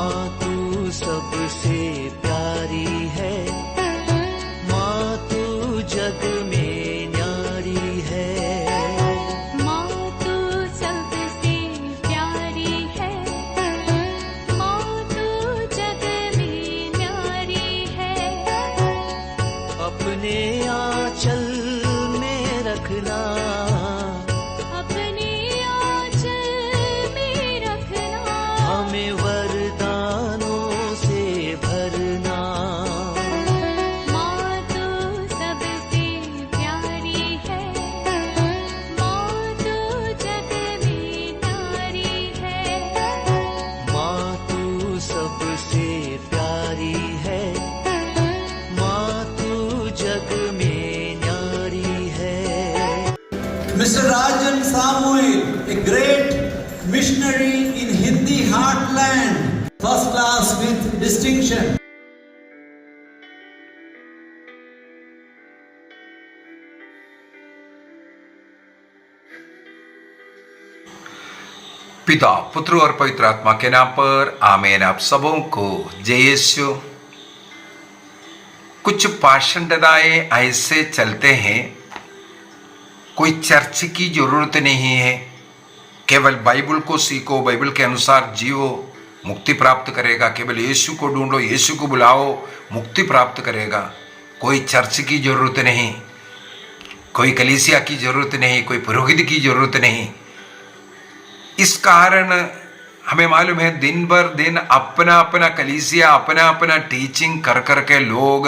माँ तू सबसे प्यारी है, माँ तू जग में न्यारी है। माँ तू सबसे प्यारी है, माँ तू जग में न्यारी है। अपने आंचल में रखना, अपने आंचल में रखना। हमें वरदानों से भरना। माँ तू सबसे प्यारी है, माँ तू जग में न्यारी है। माँ तू सबसे प्यारी है, माँ तू जग में न्यारी है। Mr. Rajan Samuel, a great missionary in Hindi heartland, first class with distinction. पिता, पुत्र और पवित्र आत्मा के नाम पर आमीन। आप सबों को जय यीशु। कुछ पाषंडताएं ऐसे चलते हैं, कोई चर्च की जरूरत नहीं है, केवल बाइबल को सीखो, बाइबल के अनुसार जियो, मुक्ति प्राप्त करेगा। केवल यीशु को ढूंढो, यीशु को बुलाओ, मुक्ति प्राप्त करेगा। कोई चर्च की जरूरत नहीं, कोई कलीसिया की जरूरत नहीं, कोई पुरोहित की जरूरत नहीं। इस कारण हमें मालूम है दिन भर दिन अपना अपना कलीसिया, अपना अपना टीचिंग कर करके लोग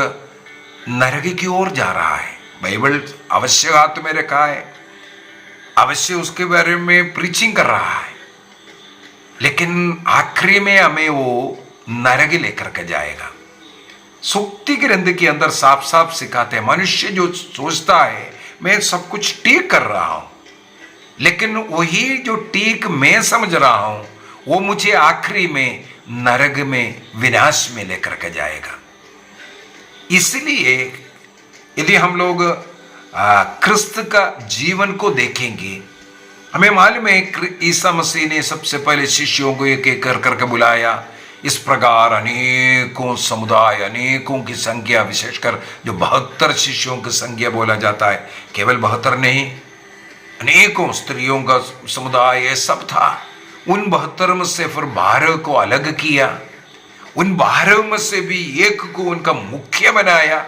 नरक की ओर जा रहा है। बाइबल अवश्य हाथ में रखा है, अवश्य उसके बारे में प्रीचिंग कर रहा है, लेकिन आखिरी में हमें वो नरक लेकर के जाएगा। सुक्ति ग्रंथ के अंदर साफ साफ सिखाते हैं, मनुष्य जो सोचता है मैं सब कुछ ठीक कर रहा हूं, लेकिन वही जो ठीक मैं समझ रहा हूं वो मुझे आखिरी में नरक में, विनाश में लेकर के जाएगा। इसलिए यदि हम लोग क्रिस्त का जीवन को देखेंगे, हमें मालूम है ईसा मसीह ने सबसे पहले शिष्यों को एक एक कर करके बुलाया। इस प्रकार अनेकों समुदाय, अनेकों की संख्या, विशेषकर जो 72 शिष्यों की संख्या बोला जाता है, केवल 72 नहीं, अनेकों स्त्रियों का समुदाय ये सब था। उन 72 में से फिर 12 को अलग किया, उन 12 में से भी एक को उनका मुख्य बनाया।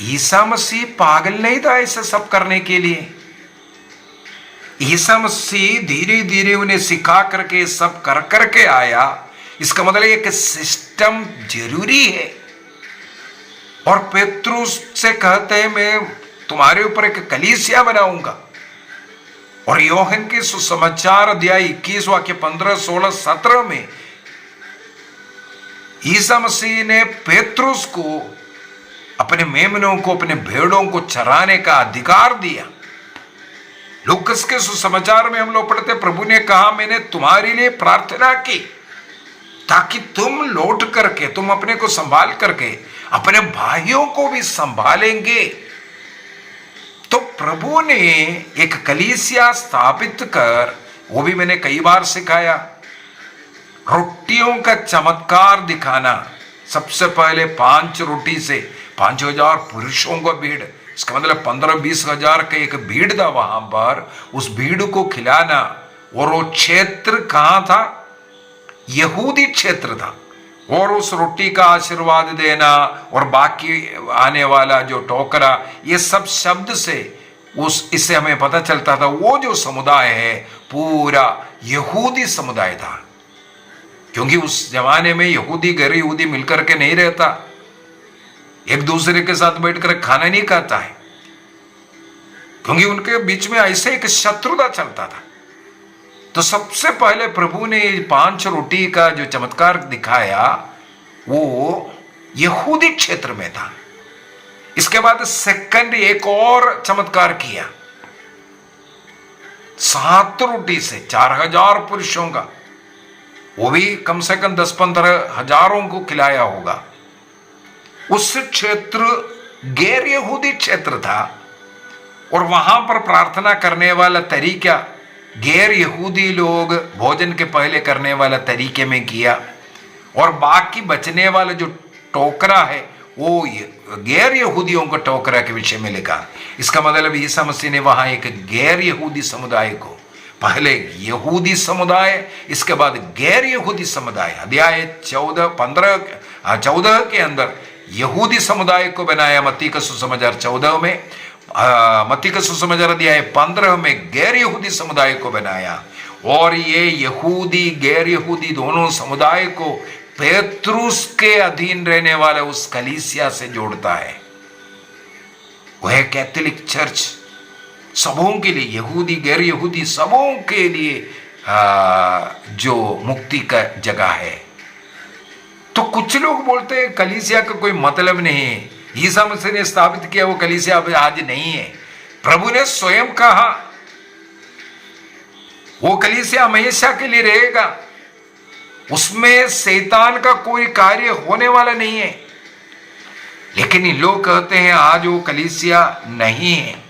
ईसा मसीह पागल नहीं था ऐसा सब करने के लिए। ईसा मसीह धीरे धीरे उन्हें सिखा करके सब कर करके आया। इसका मतलब एक सिस्टम जरूरी है। और पेत्रुस से कहते हैं मैं तुम्हारे ऊपर एक कलीसिया बनाऊंगा। और योहन के सुसमाचार अध्याय 21 वाक्य 15, 16, 17 में ईसा मसीह ने पेत्रुस को अपने मेमनों को, अपने भेड़ों को चराने का अधिकार दिया। लूकस के सुसमाचार में हम लोग पढ़ते, प्रभु ने कहा मैंने तुम्हारे लिए प्रार्थना की ताकि तुम लौट करके, तुम अपने को संभाल करके अपने भाइयों को भी संभालेंगे। तो प्रभु ने एक कलीसिया स्थापित कर, वो भी मैंने कई बार सिखाया, रोटियों का चमत्कार दिखाना। सबसे पहले 5 रोटी से 5,000 पुरुषों का भीड़, इसका मतलब 15-20 हजार का एक भीड़ था वहां पर, उस भीड़ को खिलाना। और वो क्षेत्र कहां था? यहूदी क्षेत्र था। और उस रोटी का आशीर्वाद देना और बाकी आने वाला जो टोकरा, ये सब शब्द से इससे हमें पता चलता था वो जो समुदाय है पूरा यहूदी समुदाय था। क्योंकि उस जमाने में यहूदी गैर यहूदी मिलकर के नहीं रहता, एक दूसरे के साथ बैठकर खाना नहीं खाता है, क्योंकि उनके बीच में ऐसे एक शत्रुता चलता था। तो सबसे पहले प्रभु ने 5 रोटी का जो चमत्कार दिखाया वो यहूदी क्षेत्र में था। इसके बाद सेकंड एक और चमत्कार किया, 7 रोटी से 4,000 पुरुषों का, वो भी कम से कम 10-15 हजारों को खिलाया होगा। उस क्षेत्र गैर यहूदी क्षेत्र था और वहां पर प्रार्थना करने वाला तरीका गैर यहूदी लोग भोजन के पहले करने वाला तरीके में किया। और बाकी बचने वाला जो टोकरा है वो गैर यहूदियों को टोकरा के विषय में लिखा। इसका मतलब ईसा मसीह ने वहां एक गैर यहूदी समुदाय को, पहले यहूदी समुदाय, इसके बाद गैर यहूदी समुदाय, अध्याय 14 के अंदर यहूदी समुदाय को बनाया मत्ती का सुसमाचार 14 में, मत्ती का सुसमाचार अध्याय 15 में गैर यहूदी समुदाय को बनाया। और ये यहूदी गैर यहूदी दोनों समुदाय को पेत्रुस के अधीन रहने वाले उस कलीसिया से जोड़ता है। वह कैथोलिक चर्च सबों के लिए, यहूदी गैर यहूदी सबों के लिए जो मुक्ति का जगह है। तो कुछ लोग बोलते हैं कलीसिया का कोई मतलब नहीं है, ईसा मसीह ने स्थापित किया वो कलीसिया अब आज नहीं है। प्रभु ने स्वयं कहा वो कलीसिया हमेशा के लिए रहेगा, उसमें शैतान का कोई कार्य होने वाला नहीं है। लेकिन इन लोग कहते हैं आज वो कलीसिया नहीं है।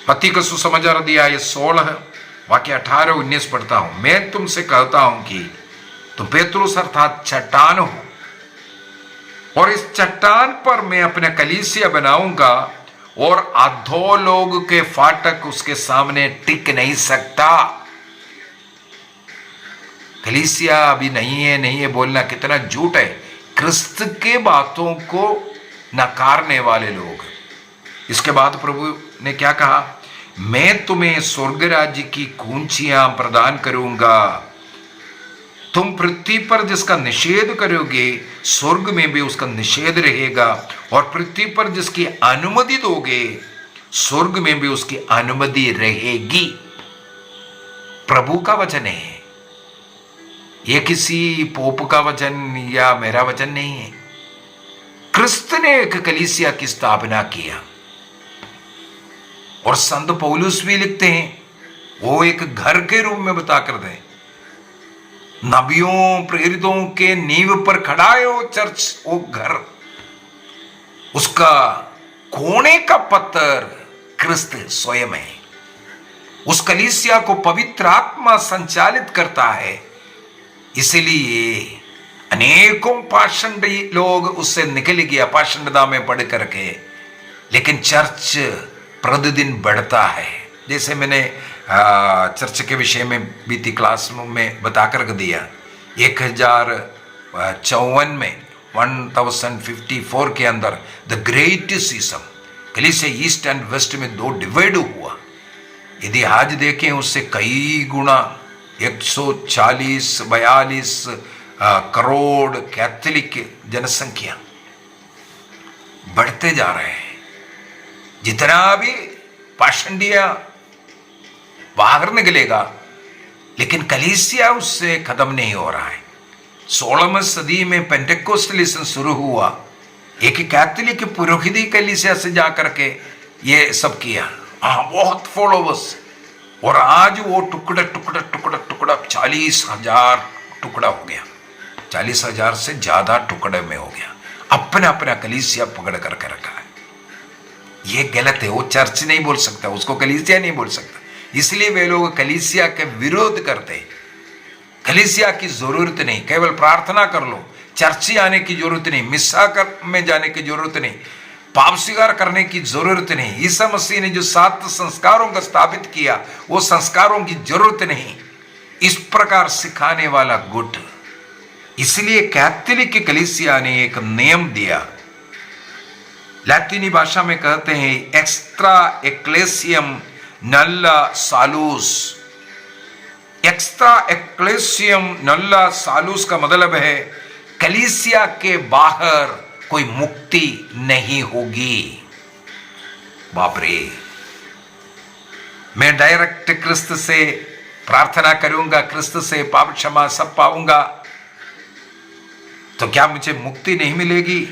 मत्ती का सुसमाचार अध्याय 16 वाक्य 18-19 पढ़ता हूं। मैं तुमसे कहता हूं कि तुम पेत्रुस अर्थात चट्टान हो, और इस चट्टान पर मैं अपना कलीसिया बनाऊंगा, और अधोलोक के फाटक उसके सामने टिक नहीं सकता। कलीसिया अभी नहीं है बोलना कितना झूठ है। क्रिस्त के बातों को नकारने वाले लोग। इसके बाद प्रभु ने क्या कहा, मैं तुम्हें स्वर्ग राज्य की कुंजियां प्रदान करूंगा, तुम पृथ्वी पर जिसका निषेध करोगे स्वर्ग में भी उसका निषेध रहेगा, और पृथ्वी पर जिसकी अनुमति दोगे स्वर्ग में भी उसकी अनुमति रहेगी। प्रभु का वचन है, यह किसी पोप का वचन या मेरा वचन नहीं है। क्रिस्त ने एक कलीसिया की स्थापना किया, और संत पौलुस भी लिखते हैं वो एक घर के रूप में बता कर दे, नबियों प्रेरितों के नींव पर खड़ा है वो चर्च, वो घर, उसका कोने का पत्थर क्रिस्त स्वयं है। उस कलीसिया को पवित्र आत्मा संचालित करता है, इसलिए अनेकों पाषंड लोग उससे निकल गया पाषंडता में पढ़ करके, लेकिन चर्च प्रतिदिन बढ़ता है। जैसे मैंने चर्च के विषय में बीती क्लास में बता कर दिया, 1054 में 1054 के अंदर द ग्रेट सिस्टम कलीसिया ईस्ट एंड वेस्ट में दो डिवाइड हुआ। यदि आज देखें उससे कई गुना 140-42 करोड़ कैथोलिक जनसंख्या बढ़ते जा रहे हैं। जितना भी पाषंडिया बाहर निकलेगा, लेकिन कलीसिया उससे खत्म नहीं हो रहा है। 16वीं सदी में पेंटेकोस्टलिज्म शुरू हुआ, एक कैथोलिक पुरोहिती कलीसिया से जाकर के ये सब किया, बहुत फॉलोवर्स, और आज वो टुकड़ा 40,000 टुकड़ा हो गया, 40,000 से ज्यादा टुकड़े में हो गया, अपना अपना कलीसिया पकड़ करके रखा है। ये गलत है, वो चर्च नहीं बोल सकता, उसको कलीसिया नहीं बोल सकता, इसलिए वे लोग कलीसिया के विरोध करते हैं। कलीसिया की जरूरत नहीं, केवल प्रार्थना कर लो, चर्च आने की जरूरत नहीं, मिस्सा में जाने की जरूरत नहीं, पाप स्वीकार करने की जरूरत नहीं। ईसा मसीह ने जो 7 संस्कारों का स्थापित किया वो संस्कारों की जरूरत नहीं, इस प्रकार सिखाने वाला गुट। इसलिए कैथोलिक कलीसिया ने एक नियम दिया, लैटिनी भाषा में कहते हैं एक्स्ट्रा एक्लेसियम नल्ला सालूस। एक्स्ट्रा एक्लेसियम नल्ला सालूस का मतलब है कलीसिया के बाहर कोई मुक्ति नहीं होगी। बाप रे, मैं डायरेक्ट क्रिस्त से प्रार्थना करूंगा, क्रिस्त से पाप क्षमा सब पाऊंगा, तो क्या मुझे मुक्ति नहीं मिलेगी?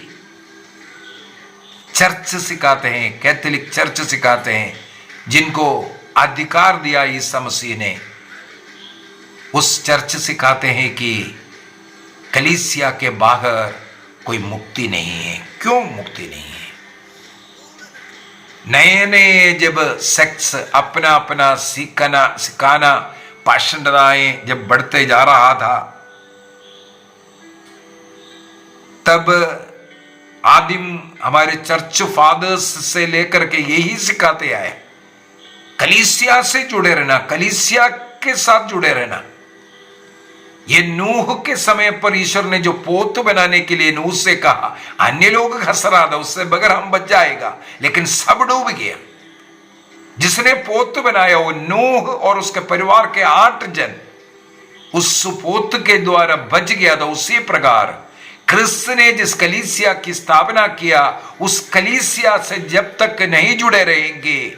चर्च सिखाते हैं, कैथोलिक चर्च सिखाते हैं, जिनको अधिकार दिया ईसा मसीह ने, उस चर्च सिखाते हैं कि कलीसिया के बाहर कोई मुक्ति नहीं है। क्यों मुक्ति नहीं है? नए नए जब सेक्स अपना अपना सिखाना पाषंडताएं जब बढ़ते जा रहा था, तब आदिम हमारे चर्च फादर्स से लेकर के यही सिखाते आए, कलीसिया से जुड़े रहना, कलीसिया के साथ जुड़े रहना। ये नूह के समय पर ईश्वर ने जो पोत बनाने के लिए नूह से कहा, अन्य लोग हंस रहा था, उससे बगैर हम बच जाएगा, लेकिन सब डूब गया। जिसने पोत बनाया वो नूह और उसके परिवार के 8 जन उस पोत के द्वारा बच गया था। उसी प्रकार क्रिस्त ने जिस कलीसिया की स्थापना किया, उस कलीसिया से जब तक नहीं जुड़े रहेंगे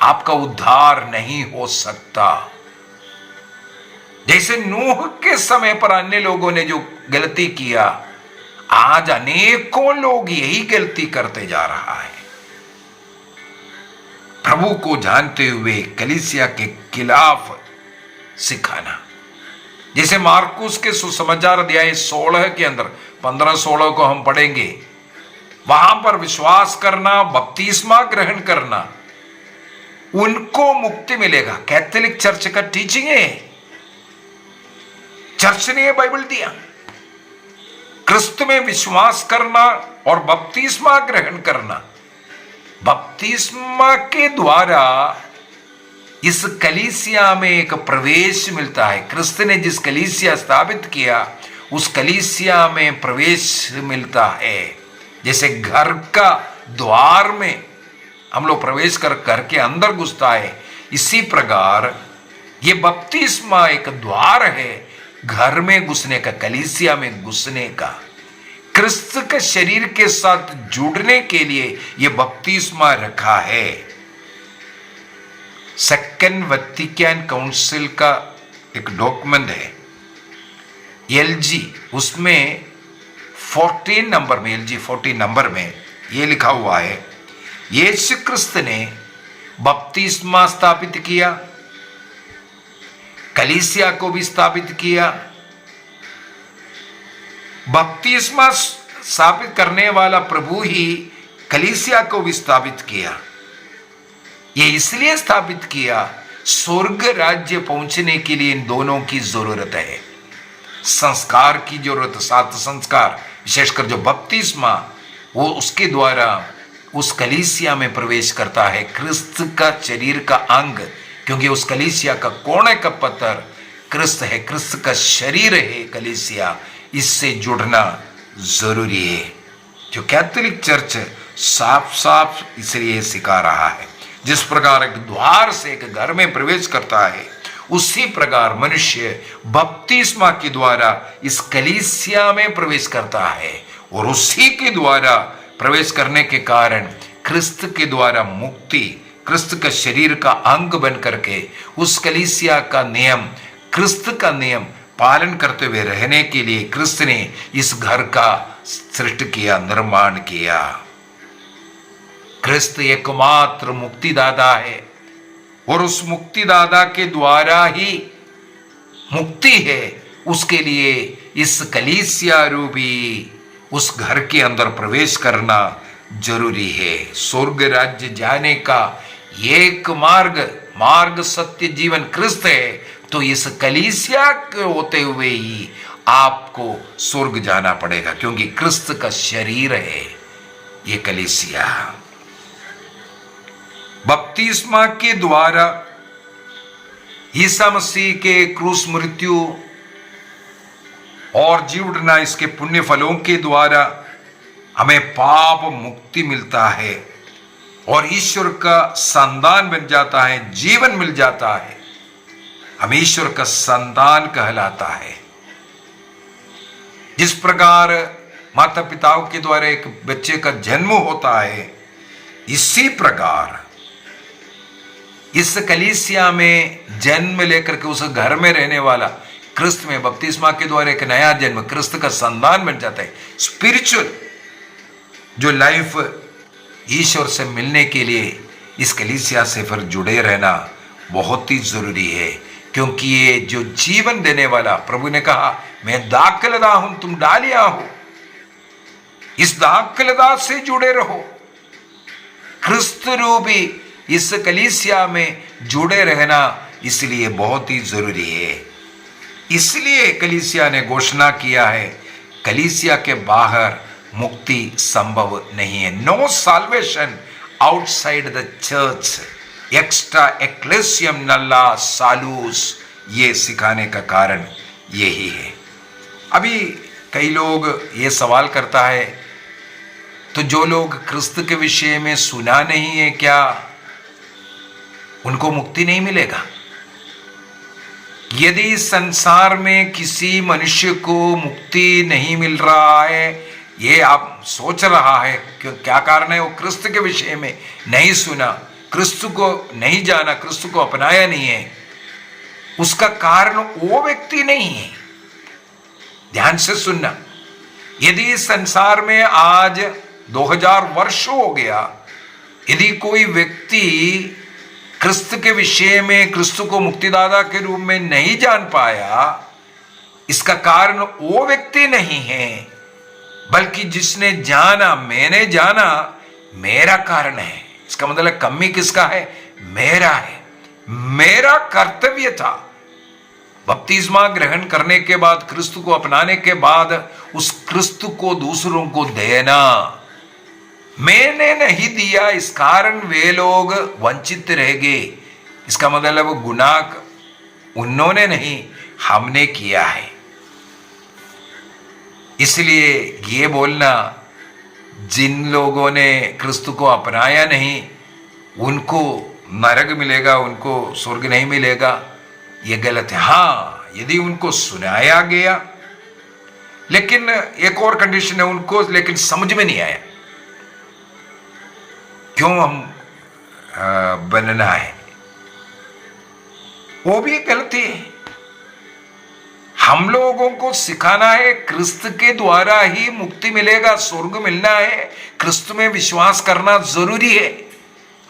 आपका उद्धार नहीं हो सकता। जैसे नूह के समय पर अन्य लोगों ने जो गलती किया, आज अनेकों लोग यही गलती करते जा रहा है। प्रभु को जानते हुए कलीसिया के खिलाफ सिखाना। जैसे मार्कुस के सुसमाचार अध्याय 16 के अंदर 15-16 को हम पढ़ेंगे, वहां पर विश्वास करना, बपतिस्मा ग्रहण करना, उनको मुक्ति मिलेगा। कैथोलिक चर्च का टीचिंग है, चर्च ने बाइबल दिया। क्रिस्त में विश्वास करना और बपतिस्मा ग्रहण करना, बपतिस्मा के द्वारा इस कलीसिया में एक प्रवेश मिलता है। क्रिस्त ने जिस कलीसिया स्थापित किया, उस कलीसिया में प्रवेश मिलता है। जैसे घर का द्वार में हम लोग प्रवेश कर घर के अंदर घुसता है, इसी प्रकार ये बपतिस्मा एक द्वार है घर में घुसने का, कलीसिया में घुसने का। क्रिस्त के शरीर के साथ जुड़ने के लिए यह बपतिस्मा रखा है। सेकंड वेटिकन काउंसिल का एक डॉक्यूमेंट है LG, उसमें 14 नंबर में, LG 14 नंबर में यह लिखा हुआ है, यीशु क्रिस्त ने बपतिस्मा स्थापित किया, कलीसिया को भी स्थापित किया। बपतिस्मा स्थापित करने वाला प्रभु ही कलीसिया को भी स्थापित किया। ये इसलिए स्थापित किया, स्वर्ग राज्य पहुंचने के लिए इन दोनों की जरूरत है। संस्कार की जरूरत, 7 संस्कार, विशेषकर जो बपतिस्मा, वो उसके द्वारा उस कलीसिया में प्रवेश करता है, क्रिस्त का शरीर का अंग, क्योंकि उस कलीसिया का कोने का पत्थर क्रिस्त है, क्रिस्त का शरीर है कलीसिया। इससे जुड़ना जरूरी है, जो कैथोलिक चर्च साफ साफ इसलिए सिखा रहा है। जिस प्रकार एक द्वार से एक घर में प्रवेश करता है, उसी प्रकार मनुष्य बपतिस्मा के द्वारा इस कलीसिया में प्रवेश करता है, और उसी के द्वारा प्रवेश करने के कारण क्रिस्त के द्वारा मुक्ति, क्रिस्त का शरीर का अंग बन करके उस कलीसिया का नियम, क्रिस्त का नियम पालन करते हुए रहने के लिए क्रिस्त ने इस घर का सृष्टि किया, निर्माण किया। क्रिस्त एकमात्र मुक्तिदाता है, और उस मुक्तिदाता के द्वारा ही मुक्ति है। उसके लिए इस कलीसिया रूपी उस घर के अंदर प्रवेश करना जरूरी है। स्वर्ग राज्य जाने का एक मार्ग सत्य जीवन क्रिस्त है, तो इस कलीसिया के होते हुए ही आपको स्वर्ग जाना पड़ेगा, क्योंकि क्रिस्त का शरीर है ये कलीसिया। बपतिस्मा के द्वारा ईसा मसीह के क्रूस मृत्यु और जी उठना, इसके पुण्य फलों के द्वारा हमें पाप मुक्ति मिलता है और ईश्वर का संतान बन जाता है, जीवन मिल जाता है। हम ईश्वर का संतान कहलाता है। जिस प्रकार माता पिताओं के द्वारा एक बच्चे का जन्म होता है, इसी प्रकार इस कलीसिया में जन्म लेकर के उस घर में रहने वाला क्रिस्त में बपतिस्मा के द्वारा एक नया जन्म, क्रिस्त का संतान बन जाता है। स्पिरिचुअल जो लाइफ ईश्वर से मिलने के लिए इस कलीसिया से फिर जुड़े रहना बहुत ही जरूरी है, क्योंकि ये जो जीवन देने वाला, प्रभु ने कहा मैं दाखलता हूं, तुम डालिया हो। इस दाखलता से जुड़े रहो, क्रिस्त रूपी इस कलीसिया में जुड़े रहना इसलिए बहुत ही जरूरी है। इसलिए कलीसिया ने घोषणा किया है, कलीसिया के बाहर मुक्ति संभव नहीं है। No salvation outside the church, एक्स्ट्रा एक्लेसियम नल्ला सालूस, ये सिखाने का कारण यही है। अभी कई लोग ये सवाल करता है, तो जो लोग क्रिस्त के विषय में सुना नहीं है, क्या उनको मुक्ति नहीं मिलेगा? यदि संसार में किसी मनुष्य को मुक्ति नहीं मिल रहा है, ये आप सोच रहा है कि क्या कारण है, वो क्रिस्त के विषय में नहीं सुना, क्रिस्त को नहीं जाना, क्रिस्त को अपनाया नहीं है, उसका कारण वो व्यक्ति नहीं है। ध्यान से सुनना, यदि संसार में आज 2000 वर्ष हो गया, यदि कोई व्यक्ति क्रिस्त के विषय में, क्रिस्त को मुक्तिदाता के रूप में नहीं जान पाया, इसका कारण वो व्यक्ति नहीं है, बल्कि जिसने जाना, मैंने जाना, मेरा कारण है। इसका मतलब कमी किसका है? मेरा है। मेरा कर्तव्य था बपतिस्मा ग्रहण करने के बाद, क्रिस्त को अपनाने के बाद उस क्रिस्त को दूसरों को देना। मैंने नहीं दिया, इस कारण वे लोग वंचित रह गए। इसका मतलब गुनाह उन्होंने नहीं, हमने किया है। इसलिए ये बोलना जिन लोगों ने क्रिस्त को अपनाया नहीं उनको नरक मिलेगा, उनको स्वर्ग नहीं मिलेगा, ये गलत है। हाँ, यदि उनको सुनाया गया, लेकिन एक और कंडीशन है उनको, लेकिन समझ में नहीं आया क्यों हम बनना है, वो भी गलती है। हम लोगों को सिखाना है क्रिस्त के द्वारा ही मुक्ति मिलेगा, स्वर्ग मिलना है, क्रिस्त में विश्वास करना जरूरी है,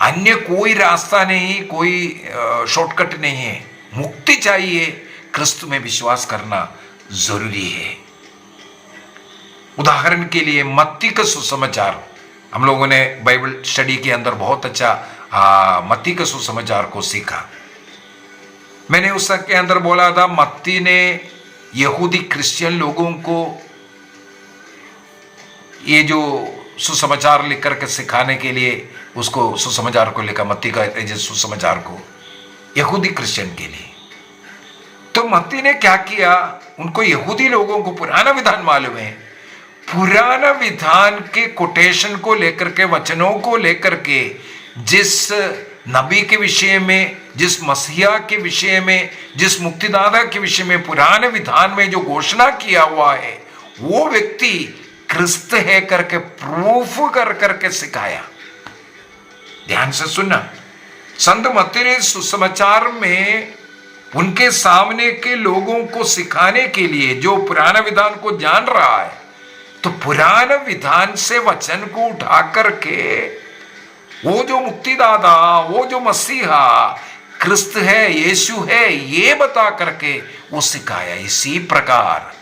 अन्य कोई रास्ता नहीं, कोई शॉर्टकट नहीं है। मुक्ति चाहिए, क्रिस्त में विश्वास करना जरूरी है। उदाहरण के लिए मत्ती का सुसमाचार, हम लोगों ने बाइबल स्टडी के अंदर बहुत अच्छा मत्ती के सुसमाचार को सीखा। मैंने उसके अंदर बोला था, मत्ती ने यहूदी क्रिश्चियन लोगों को ये जो सुसमाचार लिख करके सिखाने के लिए उसको सुसमाचार को लिखा, मत्ती का सुसमाचार को यहूदी क्रिश्चियन के लिए। तो मत्ती ने क्या किया, उनको यहूदी लोगों को पुराना विधान मालूम है, पुराना विधान के कोटेशन को लेकर के, वचनों को लेकर के, जिस नबी के विषय में, जिस मसीहा के विषय में, जिस मुक्तिदाता के विषय में पुराने विधान में जो घोषणा किया हुआ है, वो व्यक्ति क्रिस्त है करके प्रूफ कर करके सिखाया। ध्यान से सुनना, संत मत्ती ने सुसमाचार में उनके सामने के लोगों को सिखाने के लिए, जो पुराना विधान को जान रहा है, तो पुराना विधान से वचन को उठा करके वो जो मुक्तिदाता, वो जो मसीहा क्रिस्त है, यीशु है, ये बता करके वो सिखाया। इसी प्रकार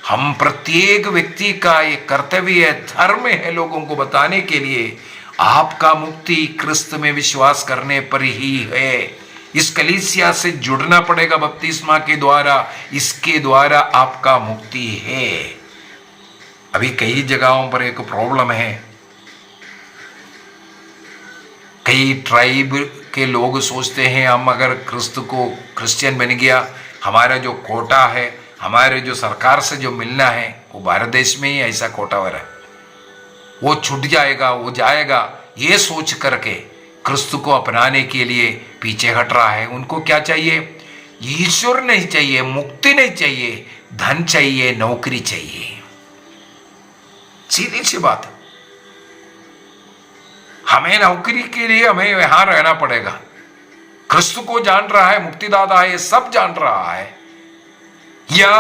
हम प्रत्येक व्यक्ति का एक कर्तव्य है, धर्म है लोगों को बताने के लिए, आपका मुक्ति क्रिस्त में विश्वास करने पर ही है। इस कलीसिया से जुड़ना पड़ेगा बपतिस्मा के द्वारा, इसके द्वारा आपका मुक्ति है। अभी कई जगहों पर एक प्रॉब्लम है, कई ट्राइब के लोग सोचते हैं हम अगर क्रिस्त को क्रिश्चियन बन गया, हमारा जो कोटा है, हमारे जो सरकार से जो मिलना है, वो भारत देश में ही ऐसा कोटा हो रहा है, वो छूट जाएगा, वो जाएगा, ये सोच करके क्रिस्त को अपनाने के लिए पीछे हट रहा है। उनको क्या चाहिए? ईश्वर नहीं चाहिए, मुक्ति नहीं चाहिए, धन चाहिए, नौकरी चाहिए। सीधी सी बात, हमें नौकरी के लिए हमें यहां रहना पड़ेगा। क्रिस्त को जान रहा है, मुक्तिदाता है, ये सब जान रहा है, या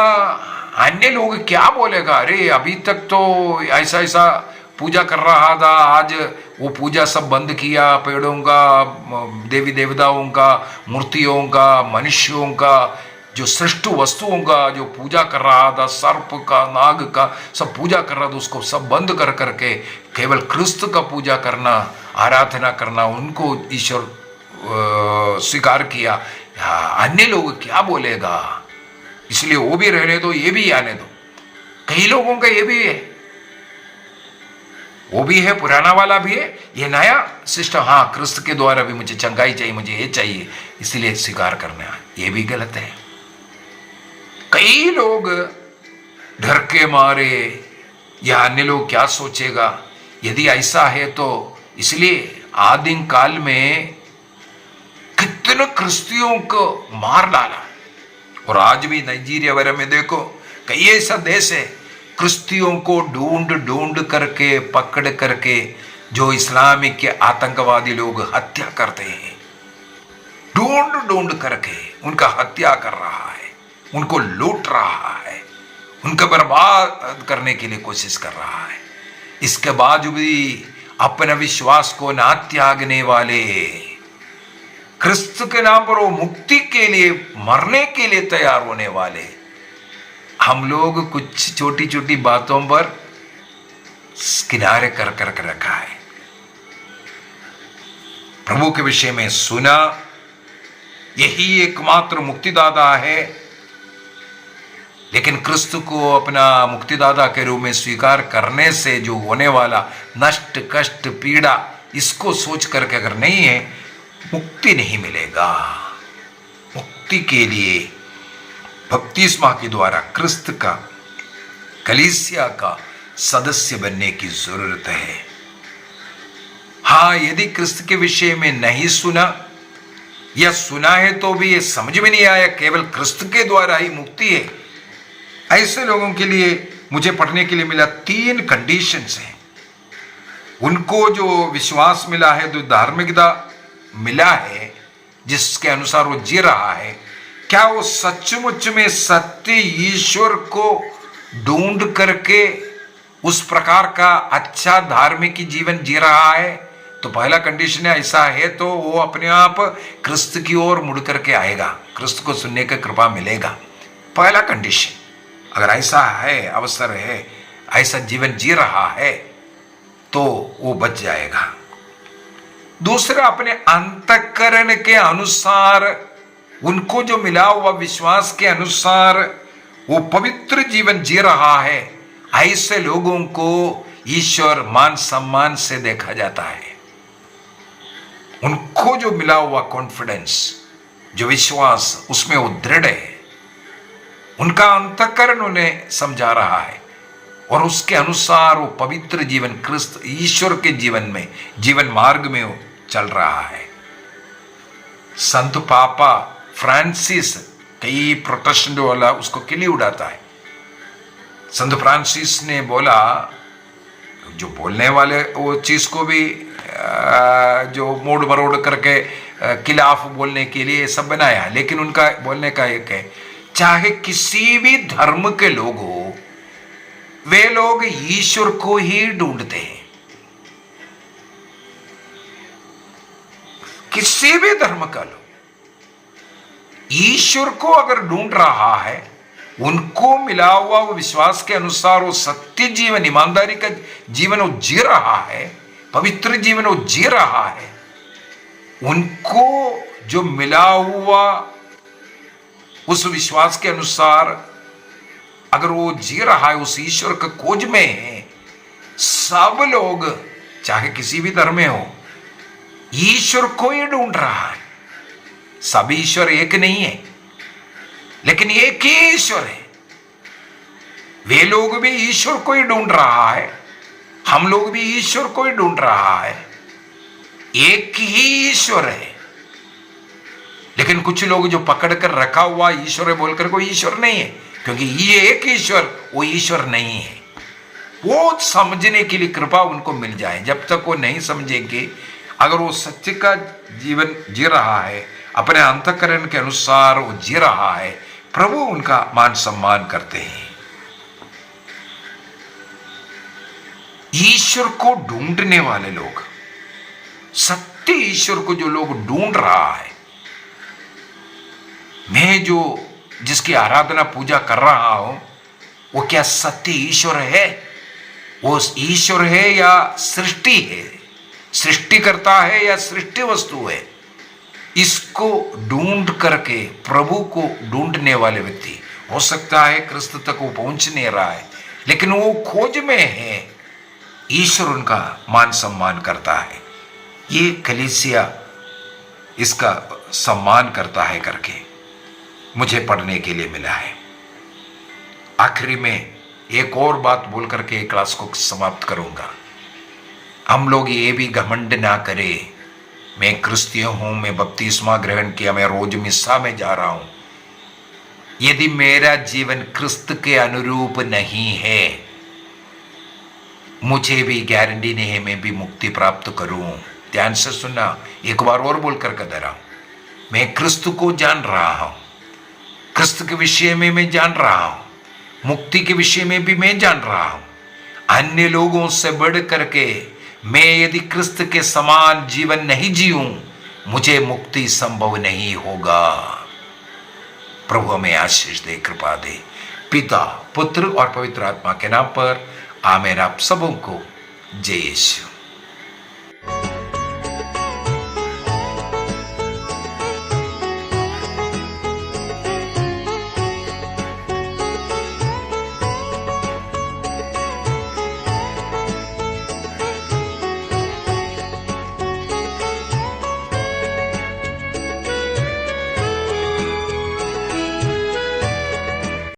अन्य लोग क्या बोलेगा, अरे अभी तक तो ऐसा ऐसा पूजा कर रहा था, आज वो पूजा सब बंद किया, पेड़ों का, देवी देवताओं का, मूर्तियों का, मनुष्यों का, जो सृष्ट वस्तुओं का जो पूजा कर रहा था, सर्प का, नाग का, सब पूजा कर रहा था, उसको सब बंद कर करके केवल क्रिस्त का पूजा करना, आराधना करना, उनको ईश्वर स्वीकार किया। अन्य लोग क्या बोलेगा, इसलिए वो भी रहने दो, ये भी आने दो। कई लोगों का ये भी है, वो भी है, पुराना वाला भी है, ये नया सिस्टम, हाँ क्रिस्त के द्वारा भी मुझे चंगाई चाहिए, मुझे ये चाहिए, इसलिए स्वीकार करना, ये भी गलत है। कई लोग डर के मारे या अन्य लोग क्या सोचेगा, यदि ऐसा है तो, इसलिए आदिम काल में कितने क्रिस्तियों को मार डाला। और आज भी नाइजीरिया वगैरह में देखो, कई ऐसा देश है, क्रिस्तियों को ढूंढ ढूंढ करके पकड़ करके जो इस्लामिक के आतंकवादी लोग हत्या करते हैं, ढूंढ ढूंढ करके उनका हत्या कर रहा है, उनको लूट रहा है, उनका बर्बाद करने के लिए कोशिश कर रहा है। इसके बाद भी अपने विश्वास को ना त्यागने वाले, क्रिस्त के नाम पर वो मुक्ति के लिए मरने के लिए तैयार होने वाले, हम लोग कुछ छोटी छोटी बातों पर किनारे कर कर रखा है। प्रभु के विषय में सुना, यही एकमात्र मुक्तिदाता है, लेकिन क्रिस्त को अपना मुक्तिदाता के रूप में स्वीकार करने से जो होने वाला नष्ट, कष्ट, पीड़ा, इसको सोच करके अगर नहीं है, मुक्ति नहीं मिलेगा। मुक्ति के लिए बपतिस्मा के द्वारा क्रिस्त का, कलीसिया का सदस्य बनने की जरूरत है। हाँ, यदि क्रिस्त के विषय में नहीं सुना या सुना है तो भी ये समझ में नहीं आया, केवल क्रिस्त के द्वारा ही मुक्ति है, ऐसे लोगों के लिए मुझे पढ़ने के लिए मिला 3 कंडीशंस हैं। उनको जो विश्वास मिला है, जो धार्मिकता मिला है, जिसके अनुसार वो जी रहा है, क्या वो सचमुच में सत्य ईश्वर को ढूंढ करके उस प्रकार का अच्छा धार्मिक जीवन जी रहा है? तो पहला कंडीशन है, ऐसा है तो वो अपने आप क्रिस्त की ओर मुड़ करके आएगा, क्रिस्त को सुनने का कृपा मिलेगा। पहला कंडीशन, अगर ऐसा है, अवसर है, ऐसा जीवन जी रहा है तो वो बच जाएगा। दूसरा, अपने अंतःकरण के अनुसार, उनको जो मिला हुआ विश्वास के अनुसार वो पवित्र जीवन जी रहा है, ऐसे लोगों को ईश्वर मान सम्मान से देखा जाता है। उनको जो मिला हुआ कॉन्फिडेंस, जो विश्वास, उसमें वो दृढ़ है, उनका अंतःकरण उन्हें समझा रहा है और उसके अनुसार वो पवित्र जीवन क्रिस्त ईश्वर के जीवन में, जीवन मार्ग में वो चल रहा है। संत पापा फ्रांसिस, कई प्रोटेस्टेंट वाला उसको किली उड़ाता है। संत फ्रांसिस ने बोला, जो बोलने वाले वो चीज को भी जो मोड़ मरोड़ करके खिलाफ बोलने के लिए सब बनाया, लेकिन उनका बोलने का एक है, चाहे किसी भी धर्म के लोग हो, वे लोग ईश्वर को ही ढूंढते हैं। किसी भी धर्म का लोग ईश्वर को अगर ढूंढ रहा है, उनको मिला हुआ वो विश्वास के अनुसार वो सत्य जीवन, ईमानदारी का जीवन वो जी रहा है, पवित्र जीवन वो जी रहा है, उनको जो मिला हुआ उस विश्वास के अनुसार अगर वो जी रहा है, उस ईश्वर के खोज में है, सब लोग चाहे किसी भी धर्म में हो, ईश्वर को ही ढूंढ रहा है। सब ईश्वर एक नहीं है, लेकिन एक ही ईश्वर है। वे लोग भी ईश्वर को ही ढूंढ रहा है, हम लोग भी ईश्वर को ही ढूंढ रहा है। एक ही ईश्वर है, लेकिन कुछ लोग जो पकड़ कर रखा हुआ ईश्वर है बोलकर कोई ईश्वर नहीं है, क्योंकि ये एक ईश्वर वो ईश्वर नहीं है। वो समझने के लिए कृपा उनको मिल जाए। जब तक वो नहीं समझेंगे, अगर वो सत्य का जीवन जी रहा है, अपने अंतःकरण के अनुसार वो जी रहा है, प्रभु उनका मान सम्मान करते हैं। ईश्वर को ढूंढने वाले लोग, सत्य ईश्वर को जो लोग ढूंढ रहा है, मैं जो जिसकी आराधना पूजा कर रहा हूं, वो क्या सत्य ईश्वर है? वो ईश्वर है या सृष्टि है? सृष्टि करता है या सृष्टि वस्तु है? इसको ढूंढ करके प्रभु को ढूंढने वाले व्यक्ति, हो सकता है क्रिस्त तक वो पहुंच नहीं रहा है, लेकिन वो खोज में है, ईश्वर उनका मान सम्मान करता है। ये कलीसिया इसका सम्मान करता है करके मुझे पढ़ने के लिए मिला है। आखिरी में एक और बात बोल करके एक क्लास को समाप्त करूंगा। हम लोग ये भी घमंड ना करें, मैं क्रिस्तीय हूं, मैं बपतिस्मा ग्रहण किया, मैं रोज मिस्सा में जा रहा हूं, यदि मेरा जीवन क्रिस्त के अनुरूप नहीं है, मुझे भी गारंटी नहीं है मैं भी मुक्ति प्राप्त करूं। ध्यान से सुनना, एक बार और बोलकर कह रहा हूं, मैं क्रिस्त को जान रहा हूं, क्रिस्त के विषय में मैं जान रहा हूं, मुक्ति के विषय में भी मैं जान रहा हूं। अन्य लोगों से बढ़ करके मैं यदि क्रिस्त के समान जीवन नहीं जीऊं, मुझे मुक्ति संभव नहीं होगा। प्रभु हमें आशीष दे, कृपा दे। पिता, पुत्र और पवित्र आत्मा के नाम पर आमीन। आप सबों को जय यीशु।